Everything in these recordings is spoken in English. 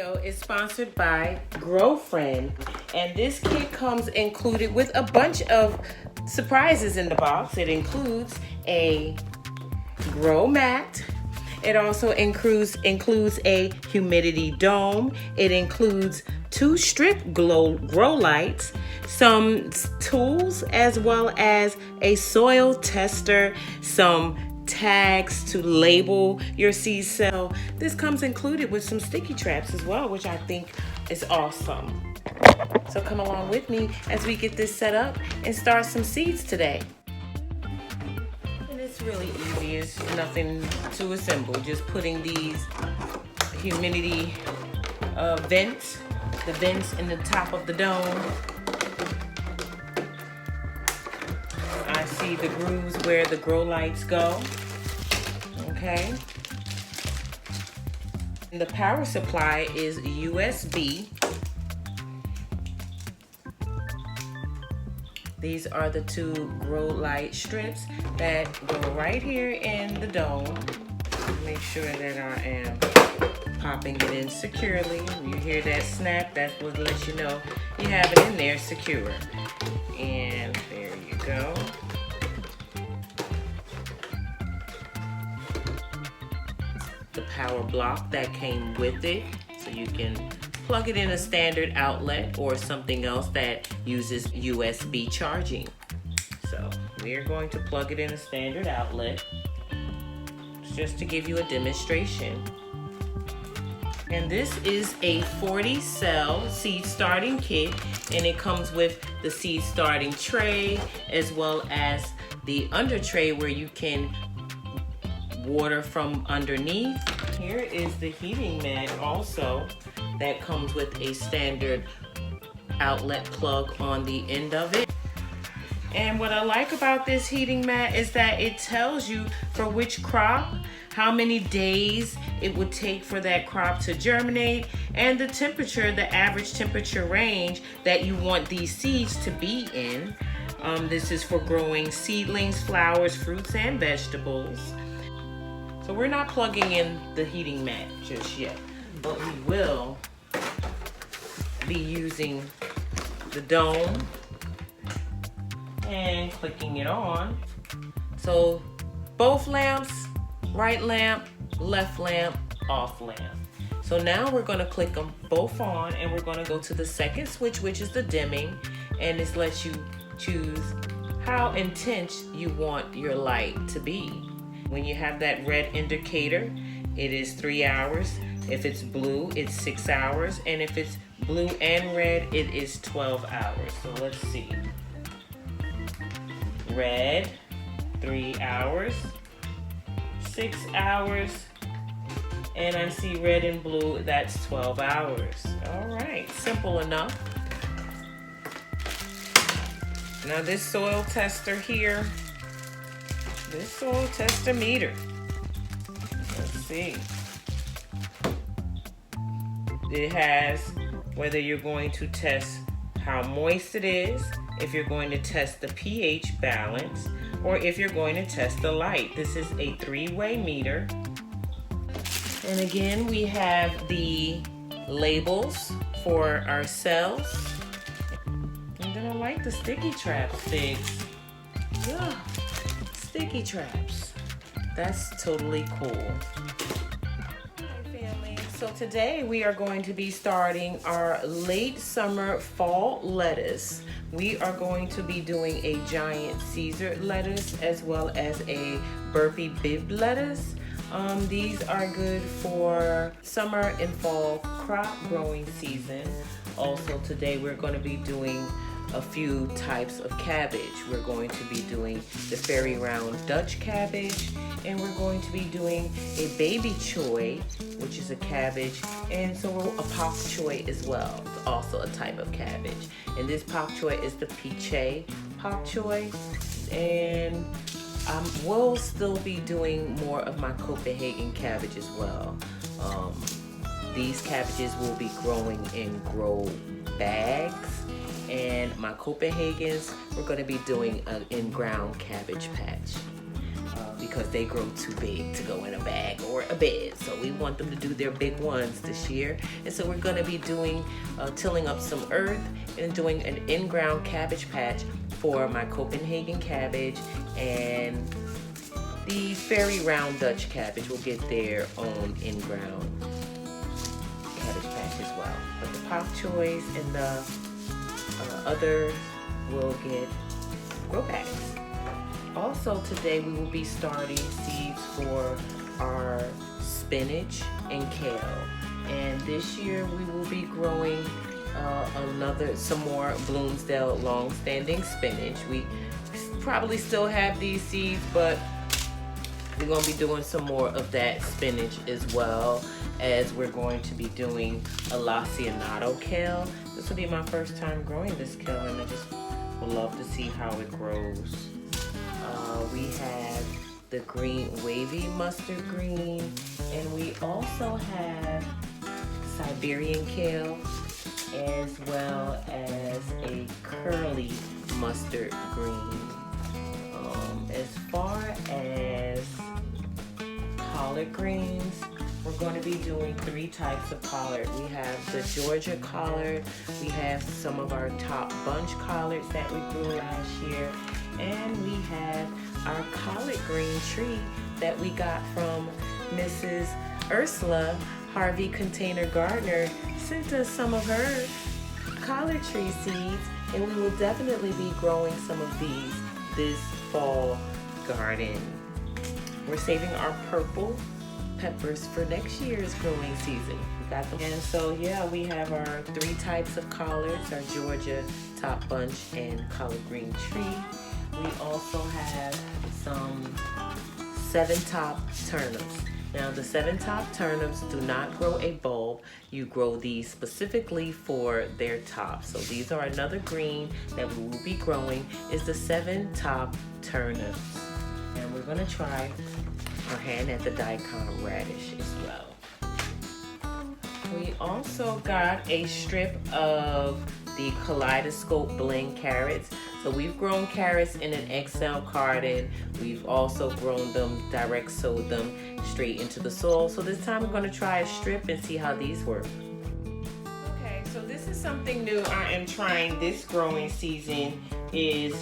video is sponsored by Girlfriend, and this kit comes included with a bunch of surprises in the box. It includes a grow mat. It also includes a humidity dome. It includes 2 strip grow lights, some tools, as well as a soil tester, some tags to label your seed cell. This comes included with some sticky traps as well, which I think is awesome. So come along with me as we get this set up and start some seeds today. And it's really easy, it's nothing to assemble, just putting these humidity vents, the vents in the top of the dome. I see the grooves where the grow lights go. Okay. And the power supply is USB. These are the 2 grow light strips that go right here in the dome. Make sure that I am popping it in securely. When you hear that snap, that's what lets you know you have it in there secure. And there you go. The power block that came with it, so you can plug it in a standard outlet or something else that uses USB charging. So we're going to plug it in a standard outlet just to give you a demonstration. And this is a 40 cell seed starting kit, and it comes with the seed starting tray as well as the under tray where you can water from underneath. Here is the heating mat also that comes with a standard outlet plug on the end of it. And what I like about this heating mat is that it tells you for which crop, how many days it would take for that crop to germinate, and the temperature, the average temperature range that you want these seeds to be in. This is for growing seedlings, flowers, fruits, and vegetables. So we're not plugging in the heating mat just yet, but we will be using the dome and clicking it on. So both lamps, right lamp, left lamp, off lamp. So now we're gonna click them both on, and we're gonna go to the second switch, which is the dimming, and this lets you choose how intense you want your light to be. When you have that red indicator, it is 3 hours. If it's blue, it's 6 hours. And if it's blue and red, it is 12 hours. So let's see. Red, 3 hours, 6 hours, and I see red and blue, that's 12 hours. All right, simple enough. Now this soil tester here, this soil tester meter, let's see. It has whether you're going to test how moist it is, if you're going to test the pH balance, or if you're going to test the light. This is a 3-way meter. And again, we have the labels for our cells. And then I like the sticky traps figs. Yeah. Sticky traps. That's totally cool. Hi family. So today we are going to be starting our late summer fall lettuce. We are going to be doing a giant Caesar lettuce as well as a burpee bib lettuce. These are good for summer and fall crop growing season. Also today we're going to be doing a few types of cabbage. We're going to be doing the fairy round Dutch cabbage, and we're going to be doing a baby choy, which is a cabbage, and so a pak choy as well. It's also a type of cabbage. And this pak choy is the piche pak choy, and we'll still be doing more of my Copenhagen cabbage as well. These cabbages will be growing in grow bags, and my Copenhagens we're going to be doing an in-ground cabbage patch because they grow too big to go in a bag or a bed. So we want them to do their big ones this year. And so we're going to be doing, tilling up some earth and doing an in-ground cabbage patch for my Copenhagen cabbage, and the Fairy Round Dutch cabbage will get their own in-ground cabbage patch as well. But the pak choys and the others will get grow bags. Also today we will be starting seeds for our spinach and kale. And this year we will be growing some more Bloomsdale long-standing spinach. We probably still have these seeds, but we're going to be doing some more of that spinach as well, as we're going to be doing a Lacianato kale. This will be my first time growing this kale, and I just would love to see how it grows. We have the green wavy mustard green, and we also have Siberian kale, as well as a curly mustard green. As far as collard greens, we're going to be doing 3 types of collard. We have the Georgia collard, we have some of our top bunch collards that we grew last year, and we have our collard green tree that we got from Mrs. Ursula Harvey Container Gardener. Sent us some of her collard tree seeds, and we will definitely be growing some of these this fall garden. We're saving our purple peppers for next year's growing season. We got them. And so yeah, we have our 3 types of collards, our Georgia top bunch and collard green tree. We also have some 7-top turnips. Now the 7-top turnips do not grow a bulb. You grow these specifically for their top. So these are another green that we will be growing, is the 7-top turnips. And we're gonna try our hand at the daikon radish as well. We also got a strip of the Kaleidoscope Blend carrots. So we've grown carrots in an XL carton. We've also grown them, direct sowed them straight into the soil. So this time we're going to try a strip and see how these work. Okay, so this is something new I am trying this growing season, is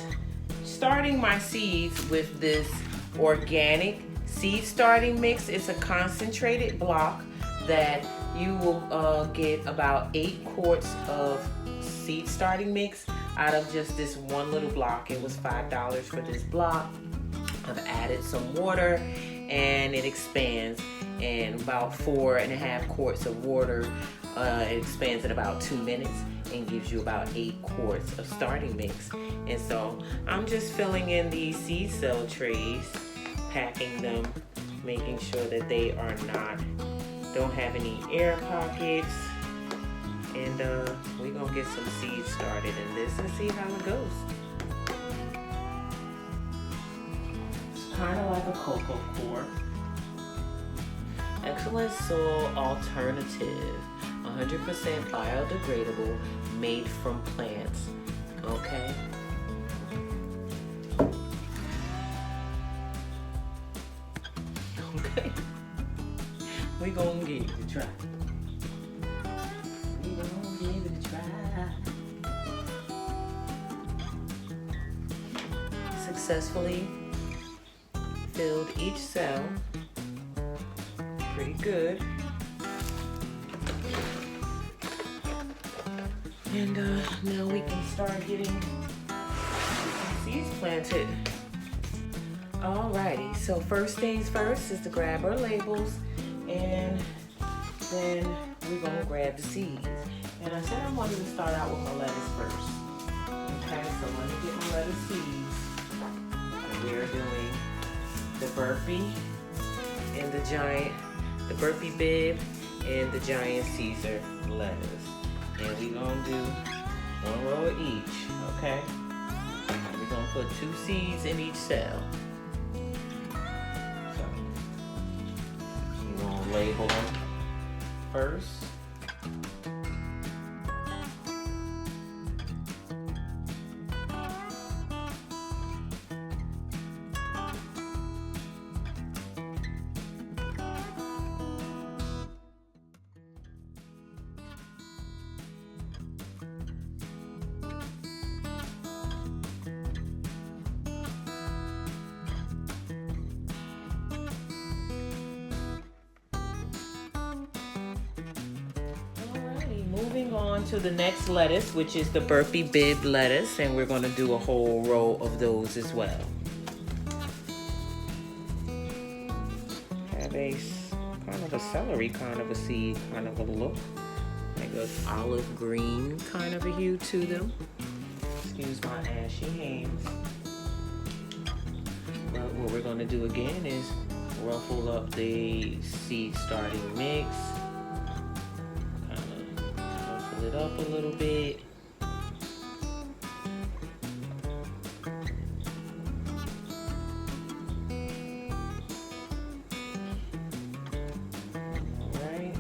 starting my seeds with this organic seed starting mix. It's a concentrated block that you will get about 8 quarts of seed starting mix out of just this one little block. It was $5 for this block. I've added some water and it expands, and about 4.5 quarts of water. It expands in about 2 minutes and gives you about 8 quarts of starting mix. And so I'm just filling in these seed cell trays, packing them, making sure that they are don't have any air pockets. And we're gonna get some seeds started in this and see how it goes. It's kind of like a cocoa core. Excellent soil alternative, 100% biodegradable, made from plants. Okay. Okay. We're gonna give it a try. Give it a try. Successfully filled each cell. Pretty good. And now we can start getting seeds planted. Alrighty, so first things first is to grab our labels, and then we're gonna grab the seeds. And I said I wanted to start out with my lettuce first. Okay, so let me get my lettuce seeds. And we're doing the burpee and the burpee bib and the giant Caesar lettuce. And we're gonna do 1 row of each, okay? We're gonna put 2 seeds in each cell. So, we're gonna label them first. Moving on to the next lettuce, which is the Burpee Bib lettuce, and we're going to do a whole row of those as well. Have a kind of a celery kind of a seed, kind of a look, like an olive green kind of a hue to them. Excuse my ashy hands. But what we're going to do again is ruffle up the seed starting mix. It up a little bit. Alright.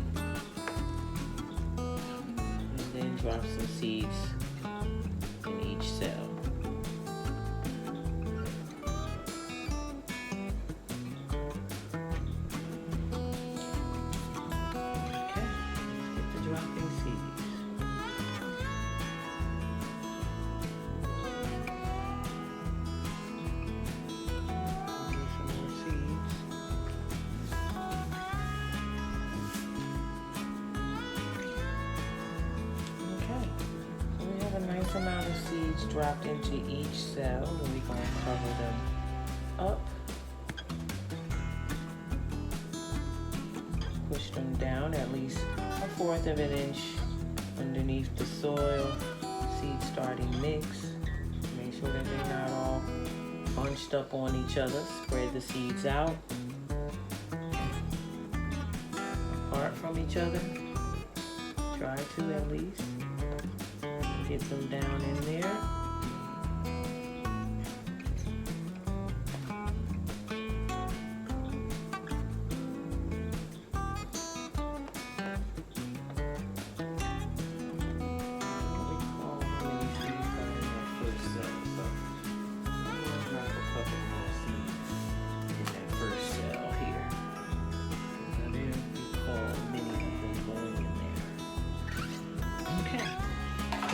And then drop some seeds in each cell. Okay, let's get to dropping seeds. Amount of seeds dropped into each cell, and we're going to cover them up, push them down at least 1/4 of an inch underneath the soil. Seed starting mix, make sure that they're not all bunched up on each other. Spread the seeds out apart from each other, try to at least. Get them down in there.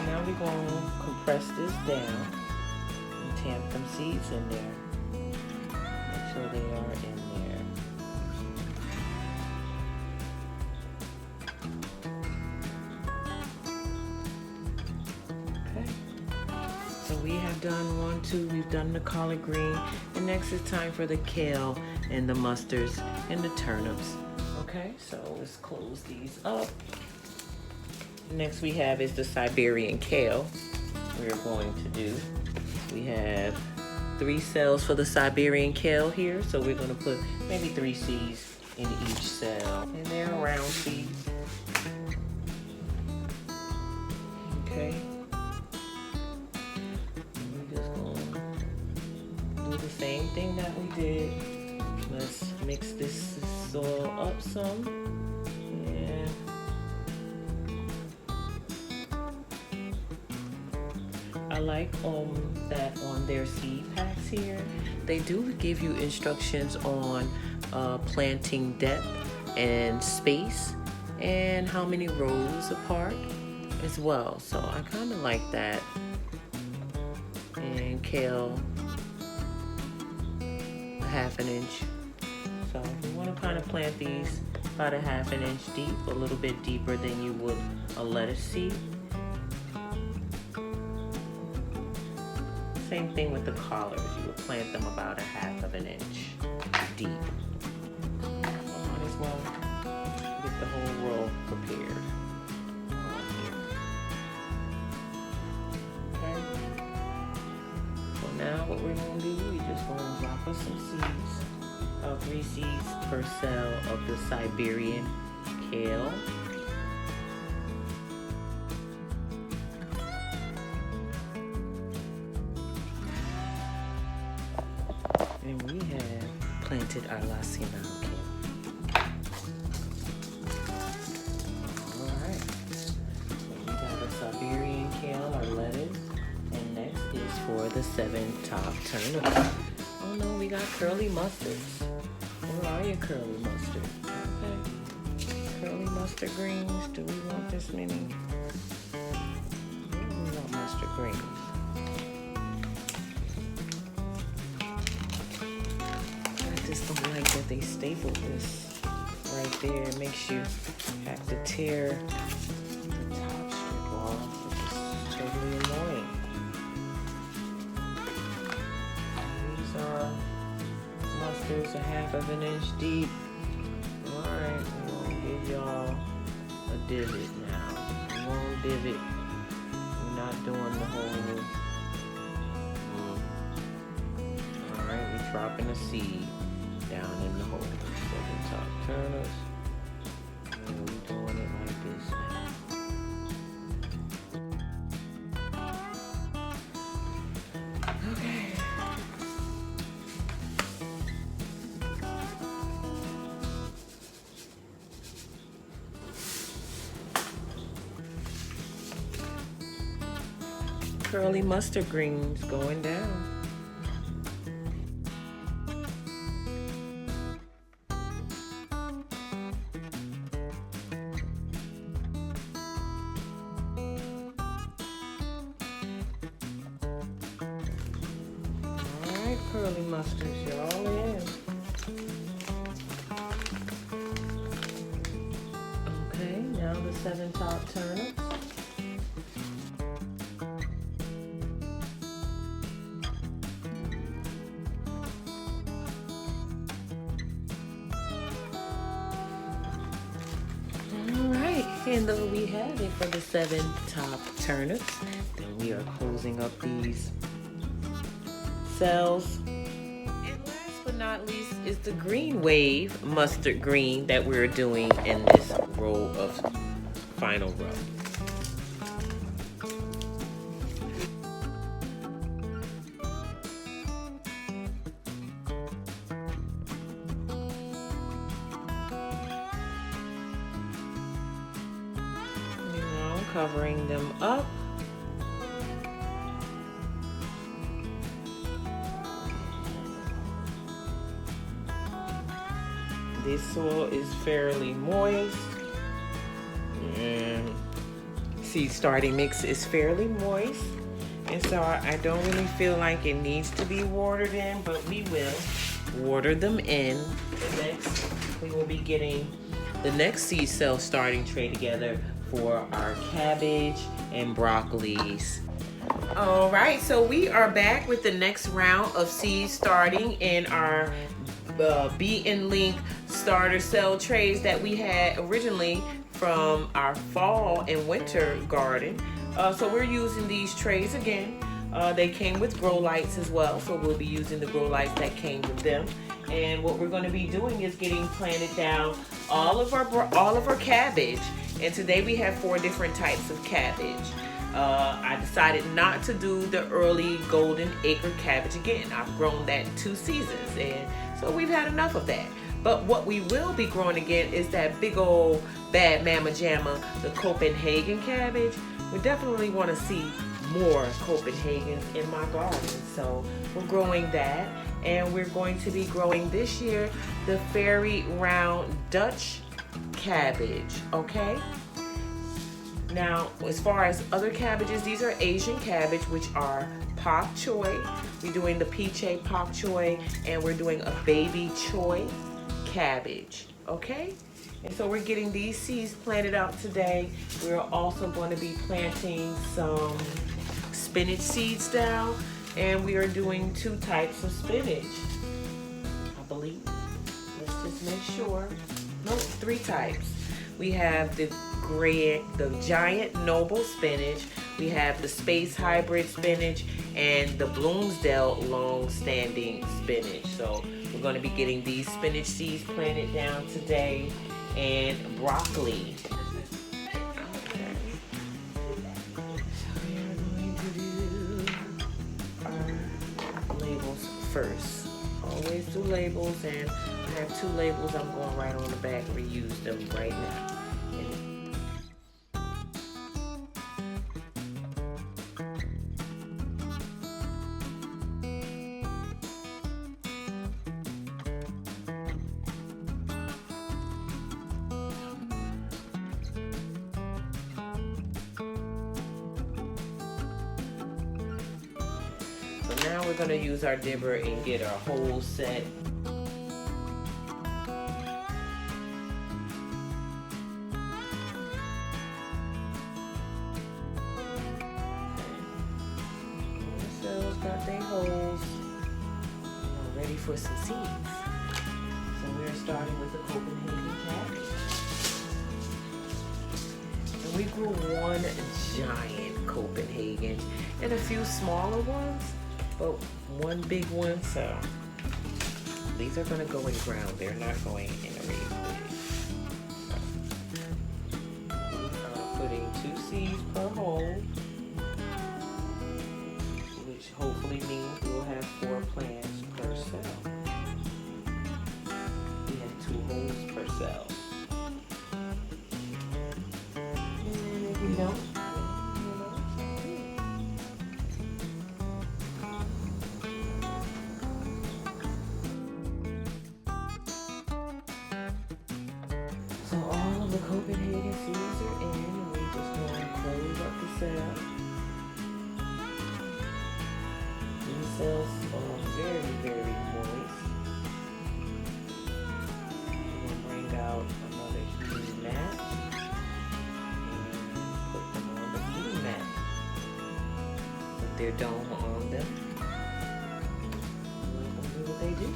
Now we're going to compress this down and tamp them seeds in there. Make sure they are in there. Okay. So we have done 1, 2, we've done the collard green. And next it's time for the kale and the mustards and the turnips. Okay, so let's close these up. Next we have is the Siberian kale we're going to do. We have 3 cells for the Siberian kale here, so we're going to put maybe 3 seeds in each cell. And they're round seeds. Okay. And we're just going to do the same thing that we did. Let's mix this soil up some. I like that on their seed packs here, they do give you instructions on planting depth and space and how many rows apart as well. So I kind of like that. And kale, 1/2 inch. So you want to kind of plant these about 1/2 inch deep, a little bit deeper than you would a lettuce seed. Same thing with the collards. You would plant them about 1/2 inch deep. So might as well get the whole row prepared. Okay. So now what we're going to do, we just going to drop us some seeds. 3 seeds per cell of the Siberian kale. And we have planted our Spinach kale. Alright. So we got our Siberian kale, our lettuce. And next is for the 7 top turnips. Oh no, we got curly mustards. Where are your curly mustard? Okay. Curly mustard greens. Do we want this many? We want mustard greens. I just don't like that they stapled this right there. It makes you have to tear the y'all. It's totally annoying. These are mustards a half of an inch deep. Alright, we're gonna give y'all a divot now. We won't divot. We're not doing the whole. Alright, we're dropping a seed down in the hole. 7 top turnips. And we're doing it like this now. Okay. Curly mustard greens going down. Alright, curly mustards, you're all in. Okay, now the 7 top turnips. And though we have it for the 7 top turnips, then we are closing up these cells. And last but not least is the green wave mustard green that we're doing in this row of final row. Covering them up. This soil is fairly moist. And seed starting mix is fairly moist. And so I don't really feel like it needs to be watered in, but we will water them in. Next, we will be getting the next seed cell starting tray together for our cabbage and broccolis. All right, so we are back with the next round of seed starting in our beaten link starter cell trays that we had originally from our fall and winter garden. So we're using these trays again. They came with grow lights as well, so we'll be using the grow lights that came with them. And what we're going to be doing is getting planted down all of our cabbage. And today we have 4 different types of cabbage. I decided not to do the early golden acre cabbage again. I've grown that 2 seasons, and so we've had enough of that. But what we will be growing again is that big old bad mama jamma, the Copenhagen cabbage. We definitely want to see more Copenhagens in my garden. So we're growing that, and we're going to be growing this year the fairy round Dutch cabbage, okay? Now, as far as other cabbages, these are Asian cabbage, which are pak choi. We're doing the peche pak choi, and we're doing a baby choi cabbage, okay? And so we're getting these seeds planted out today. We're also going to be planting some spinach seeds down, and we are doing 2 types of spinach, I believe. Let's just make sure. No, 3 types. We have the giant noble spinach. We have the space hybrid spinach and the Bloomsdale long-standing spinach. So we're going to be getting these spinach seeds planted down today, and broccoli. Okay. So we are going to do our labels first. Always do labels, and I have 2 labels I'm going right on the back. Reuse them right now. So now we're going to use our dibber and get our whole set. got their holes ready for some seeds. So we're starting with the Copenhagen cabbage. And we grew one giant Copenhagen and a few smaller ones, but one big one. So these are going to go in ground. They're not going in a raised bed. So we are putting 2 seeds per hole, which hopefully means we'll have 4 plants per cell. We have 2 holes per cell. And if you don't, so all of the Copenhagen seeds are in, and we just want to close up the cell. These cells are very, very moist. We're going to bring out another heating mat and put them on the heating mat. Put their dome on them. Let them do what they do.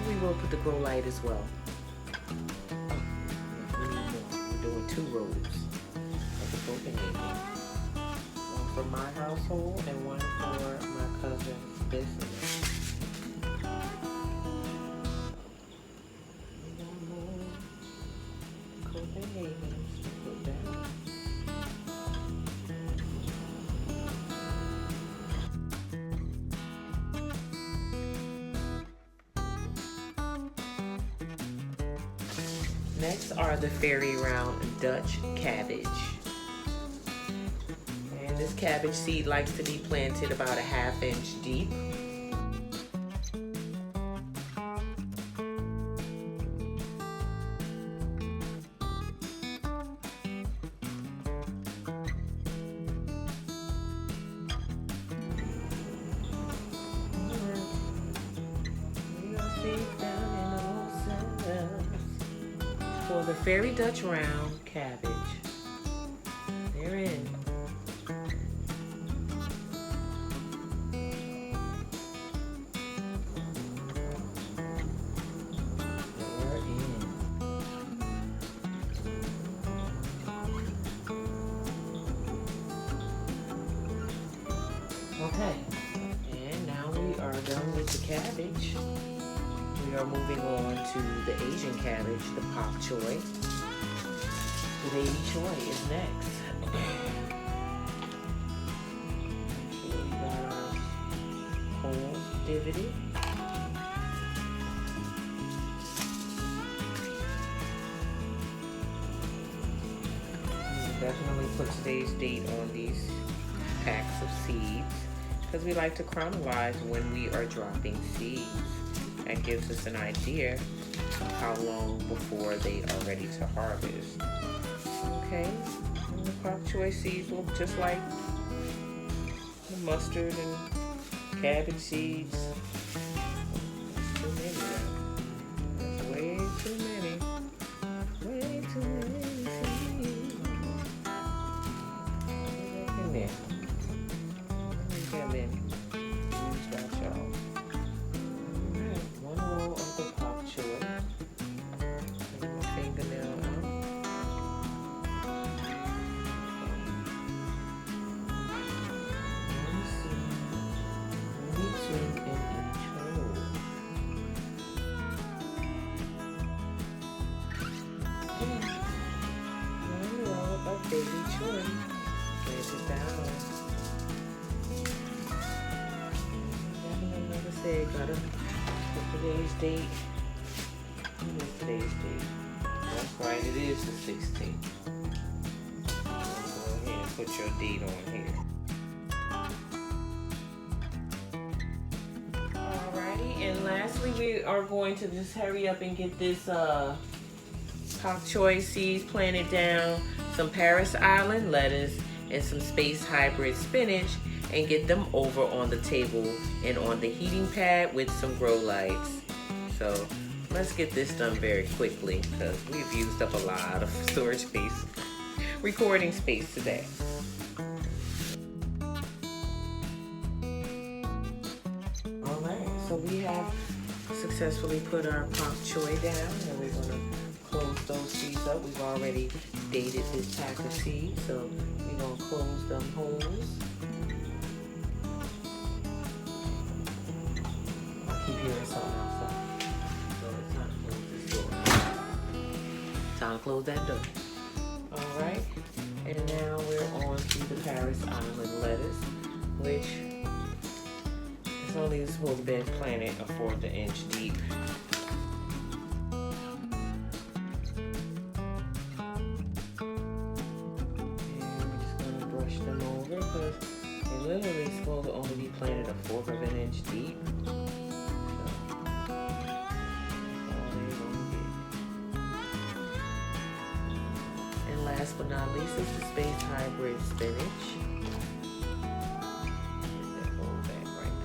We will put the grow light as well. We're doing 2 rows of the Copenhagen. One for my household and one for my cousin's business. Copenhagen's to put down. Next are the fairy round Dutch cabbage. And this cabbage seed likes to be planted about a 1/2 inch deep. For the fairy Dutch round cabbage, they're in. They're in. Okay, and now we are done with the cabbage. We are moving on to the Asian cabbage, the pak choy. The baby choy is next. So we got our holes divoted. We'll definitely put today's date on these packs of seeds because we like to chronologize when we are dropping seeds. That gives us an idea of how long before they are ready to harvest. Okay, and the pak choy seeds look just like the mustard and cabbage seeds. That's too many now. That's way too many. Way too many seeds. Get in there. Get in. Use that, y'all. One row of the pak choy. Take my fingernail out. One seed, only 2 in each hole. One row of baby choy. Place it down. Like I said, gotta today's date. What is today's date? That's right, it is the 16th. Go ahead and put your date on here. Alrighty, and lastly, we are going to just hurry up and get this pak choy seeds planted down, some Paris Island lettuce, and some space hybrid spinach, and get them over on the table and on the heating pad with some grow lights. So let's get this done very quickly because we've used up a lot of storage space, recording space today. have successfully put our pak choy down, and we're going to close those seeds up. We've already dated this pack of seeds, so we're going to close them holes. I keep hearing something outside, so it's time to close this door. Time to close that door. All right, and now we're on to the Paris Island lettuce, which is only supposed to be planted a 1/4 inch deep. Because they literally supposed to only be planted a 1/4 of an inch deep. So, all they gonna get. And last but not least is the space hybrid spinach. That goes back right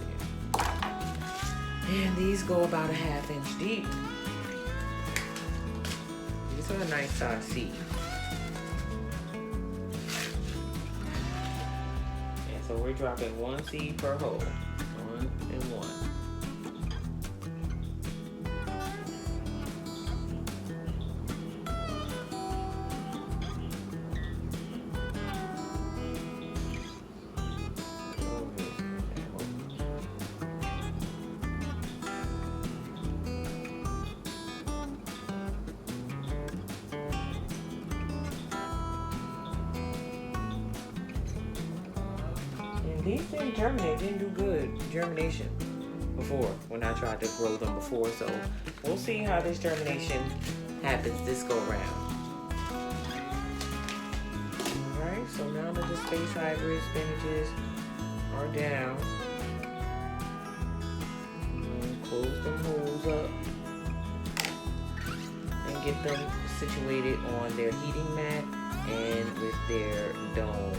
there. And these go about a 1/2 inch deep. These are a nice size seed. So we're dropping 1 seed per hole, 1 and 1. These didn't germinate, didn't do good germination before when I tried to grow them before. So we'll see how this germination happens this go round. Alright, so now that the space hybrid spinaches are down, close them holes up and get them situated on their heating mat and with their dome.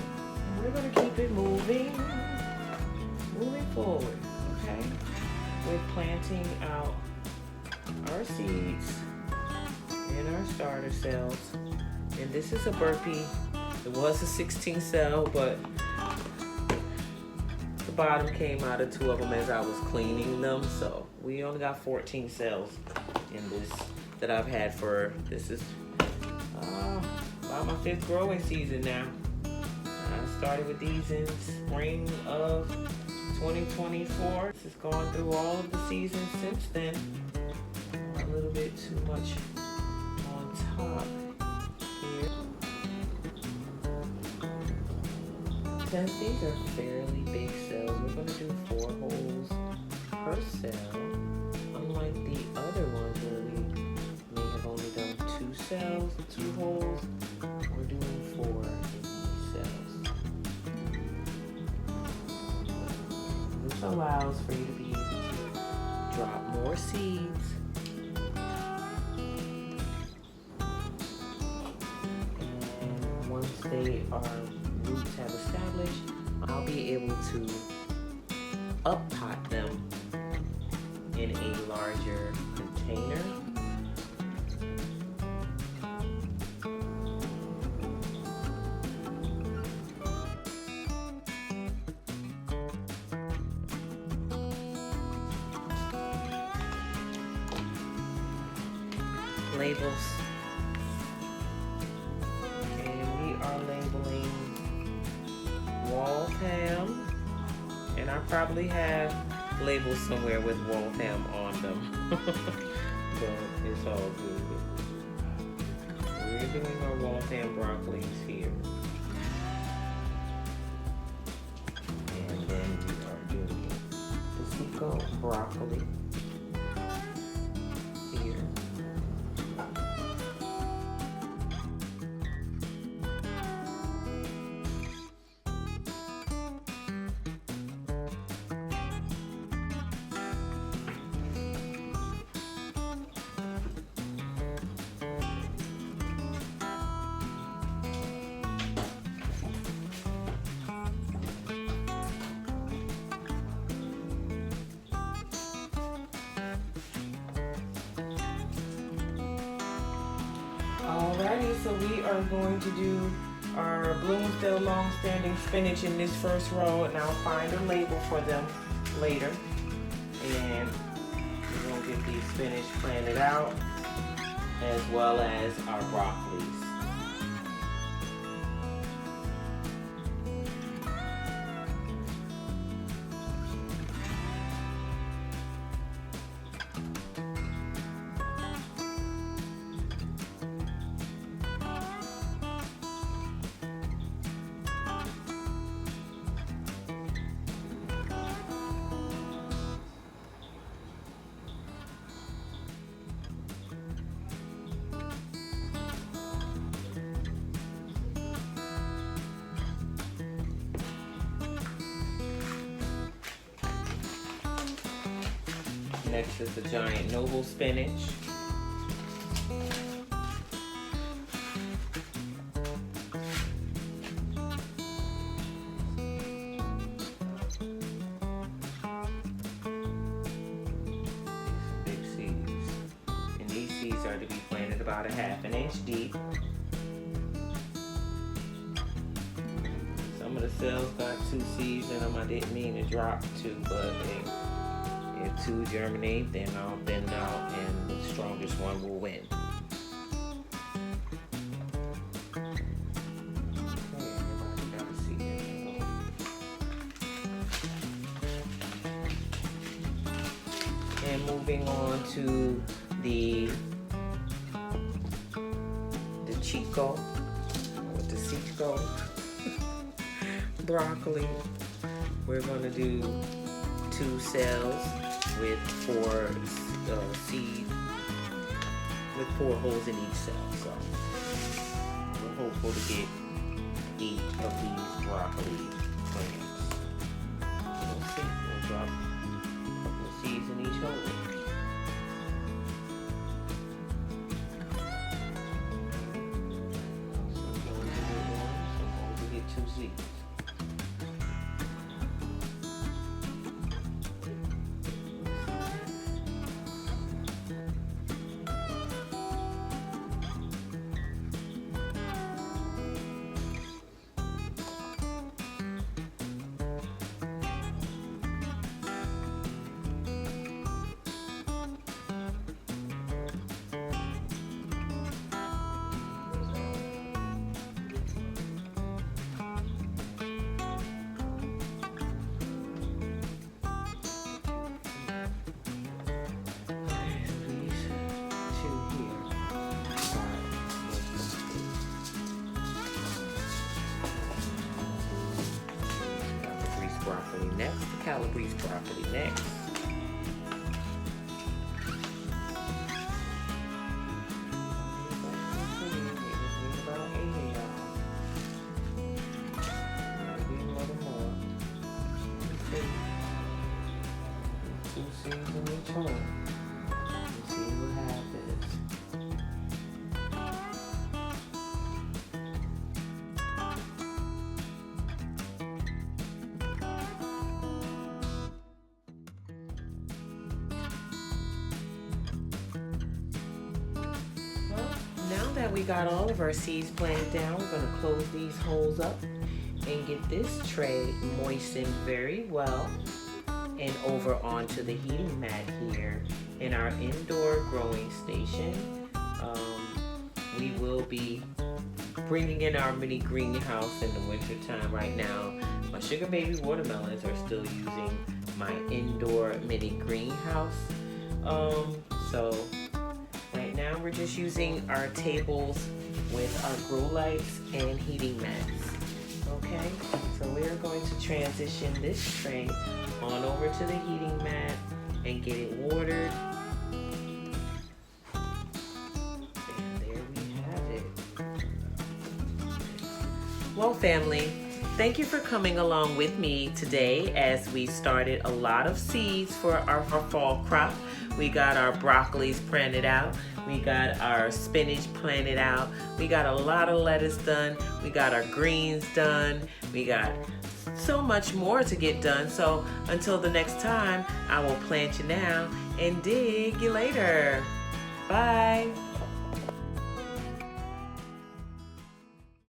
We're going to keep it moving forward, okay? We're planting out our seeds in our starter cells. And this is a burpee. It was a 16 cell, but the bottom came out of 2 of them as I was cleaning them. So we only got 14 cells in this that I've had for, this is about my 5th growing season now. I started with these in spring of 2024. This has gone through all of the seasons since then. A little bit too much on top here. Since these are fairly big cells, we're going to do 4 holes per cell. Unlike the other ones where we may have only done 2 cells, 2 holes, we're doing 4 in these cells. This allows for you to be able to drop more seeds and once roots have established, I'll be able to up-pot them in a larger container. Labels, and we are labeling Waltham, and I probably have labels somewhere with Waltham on them, but it's all good. We're doing our Waltham broccolis here, and then we are doing Pacifico broccoli here. Alrighty, so we are going to do our Bloomsdale long-standing spinach in this first row, and I'll find a label for them later. And get these spinach planted out, as well as our broccolis. Next is the giant noble spinach. Big seeds. And these seeds are to be planted about 1/2 inch deep. Some of the cells got 2 seeds in them. I didn't mean to drop 2, but if 2 germinate, then I'll thin out and the strongest one will win. And moving on to the Chico, with the Chico broccoli. We're going to do 2 cells with 4 seeds, with 4 holes in each cell. So we're hopeful to get 8 of these broccoli plants. We'll see. We'll drop a couple of seeds in each hole. Some holes to get 1, some holes to get 2 seeds. Broccoli next, the Calabrese broccoli next. Two seeds in each hole. Let's see what happens. Now that we got all of our seeds planted down, we're going to close these holes up and get this tray moistened very well and over onto the heating mat here in our indoor growing station. We will be bringing in our mini greenhouse in the winter time. Right now, my sugar baby watermelons are still using my indoor mini greenhouse. So right now we're just using our tables with our grow lights and heating mats. Okay, so we're going to transition this tray on over to the heating mat and get it watered. And there we have it. Well, family, thank you for coming along with me today as we started a lot of seeds for our fall crop. We got our broccolis planted out. We got our spinach planted out. We got a lot of lettuce done. We got our greens done. We got so much more to get done. So until the next time, I will plant you now and dig you later.